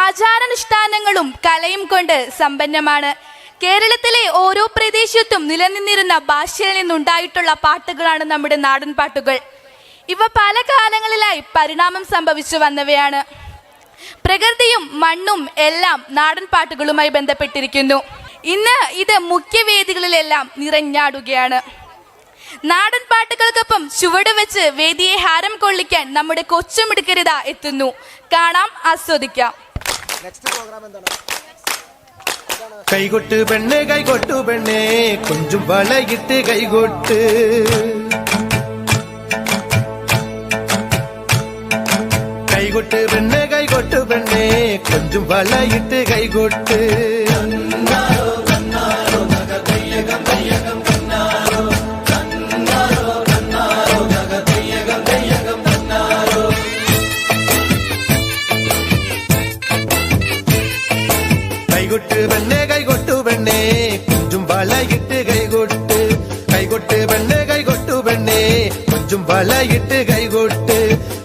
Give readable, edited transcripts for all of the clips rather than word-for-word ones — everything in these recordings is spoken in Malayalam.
ആചാരാനുഷ്ഠാനങ്ങളും കലയും കൊണ്ട് സമ്പന്നമാണ്. കേരളത്തിലെ ഓരോ പ്രദേശത്തും നിലനിന്നിരുന്ന ഭാഷയിൽ നിന്നുണ്ടായിട്ടുള്ള പാട്ടുകളാണ് നമ്മുടെ നാടൻ പാട്ടുകൾ. ഇവ പല കാലങ്ങളിലായി പരിണാമം സംഭവിച്ചു വന്നവയാണ്. പ്രകൃതിയും മണ്ണും എല്ലാം നാടൻ പാട്ടുകളുമായി ബന്ധപ്പെട്ടിരിക്കുന്നു. ഇന്ന് ഇത് മുഖ്യവേദികളിലെല്ലാം നിറഞ്ഞാടുകയാണ്. നാടൻ പാട്ടുകൾക്കൊപ്പം ചുവട് വെച്ച് വേദിയെ ഹാരം കൊള്ളിക്കാൻ നമ്മുടെ കൊച്ചുമിടുക്കരുത എത്തുന്നു. കാണാം, ആസ്വദിക്കാം. കൈകൊട്ട് പെണ്ണെ കൈകൊട്ടു പെണ്ണെ കൊഞ്ചും വളയിട്ട് കൈകൊട്ട് കൈകൊട്ട് പെണ്ണെ കൈകൊട്ടു പെണ്ണെ കൊഞ്ചും വളയിട്ട് കൈകൊട്ട് കൈകൊട്ട് പെണ്ണെ കൈകൊട്ടു പെണ്ണെ കൊഞ്ചും വളയിട്ട് കൈകൊട്ട് കൈകൊട്ട് പെണ്ണെ കൈകൊട്ടു പെണ്ണെ കൊഞ്ചും വളയിട്ട് കൈകൊട്ട്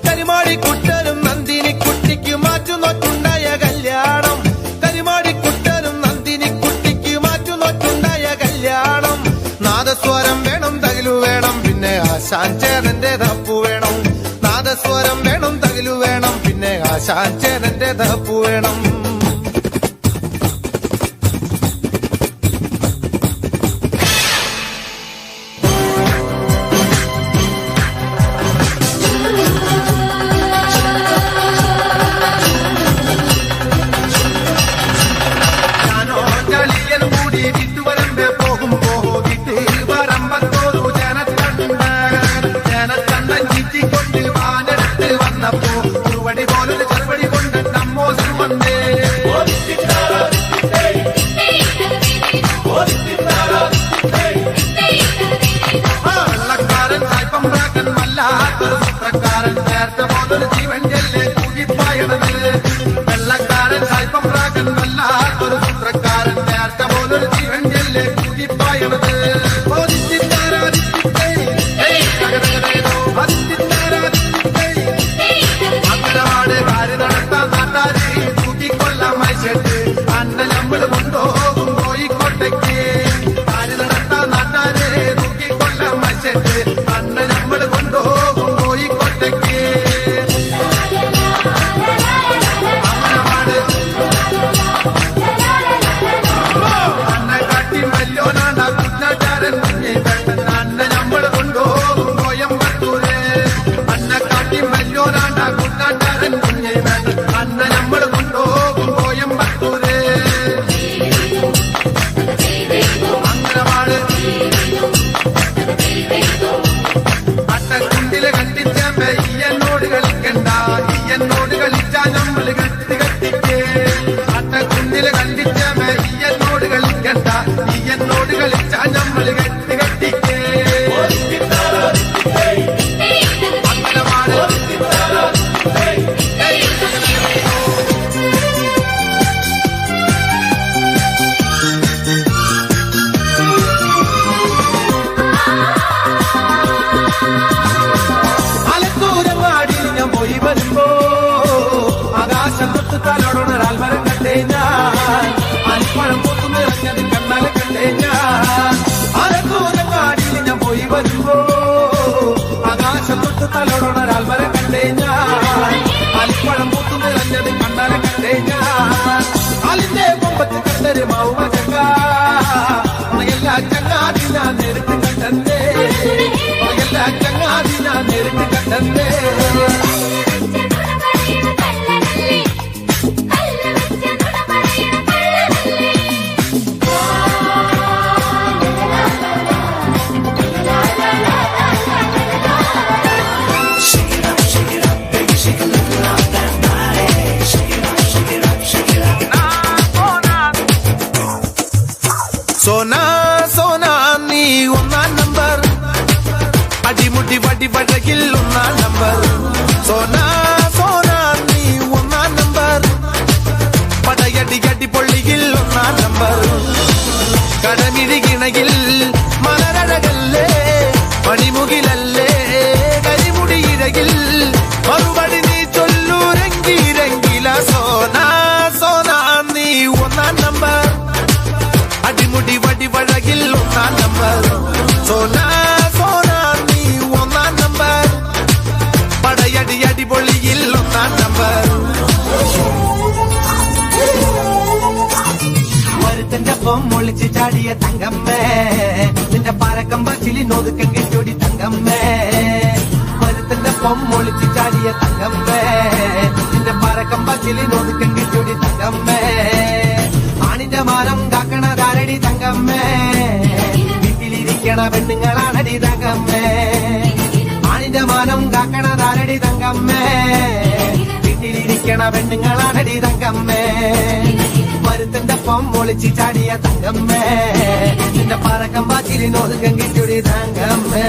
കരിമാടിക്കുട്ടനും നന്ദിനിക്കുട്ടിക്ക് മാറ്റുന്നോറ്റുണ്ടായ കല്യാണം കരിമാടിക്കുട്ടനും നന്ദിനിക്കുട്ടിക്ക് മാറ്റുന്നോറ്റുണ്ടായ കല്യാണം നാദസ്വരം വേണം തകിലു വേണം പിന്നെ ആശാൻ ചേരന്റെ തപ്പു വേണം നാദസ്വരം വേണം തകിലു വേണം പിന്നെ ആശാൻ ചേരന്റെ തപ്പു വേണം സോനാ സോനാ നീ ഒന്നാം നമ്പർ അടിമുടി വടി വടകിൽ ഒന്നാം നമ്പർ സോനാ സോനാ നീ ഒന്നാം നമ്പർ പടയടി അടി പൊള്ളിയിൽ ഒന്നാം നമ്പർ കടമിഴികിണയിൽ മലരഴകല്ലേ മണിമുകിലല്ലേ കരിമുടിയിഴകിൽ മറുപടി നീ ചൊല്ലൂരെങ്കിരെങ്കില സോനാ ഒന്നാം നമ്പർ. ഒരുത്തന്റെ ഒപ്പം ഒളിച്ച് ചാടിയ തങ്കമ്മേ, നിന്റെ പാലക്കം ബസ്സിൽ ഒതുക്കം കിട്ടൂടി തങ്കമ്മേ. ഒരുത്തന്റെ ഒപ്പം ഒളിച്ച് ചാടിയ തങ്കമ്മേ, നിന്റെ പാലക്കം ബസ്സിൽ ഒതുക്കം കിട്ടൂടി തങ്കമ്മേ. ആണിന്റെ മാനം കാക്കണതാരടി തങ്കമ്മേ, വീട്ടിലിരിക്കണ പെണ്ണുങ്ങളാണടി തങ്കമ്മേ. ആണിന്റെ മാനം കാക്കണതാരടി തങ്കമ്മേ, വീട്ടിലിരിക്കണ പെണ്ണുങ്ങളാണടി തങ്കമ്മേ. മരുത്തന്റെ ഒപ്പം ഒളിച്ച് ചാടിയ തങ്കമ്മേ, നിന്റെ പറക്കം ബാച്ചിലിനൊതുക്കം കിട്ടൂടി തങ്കമ്മേ.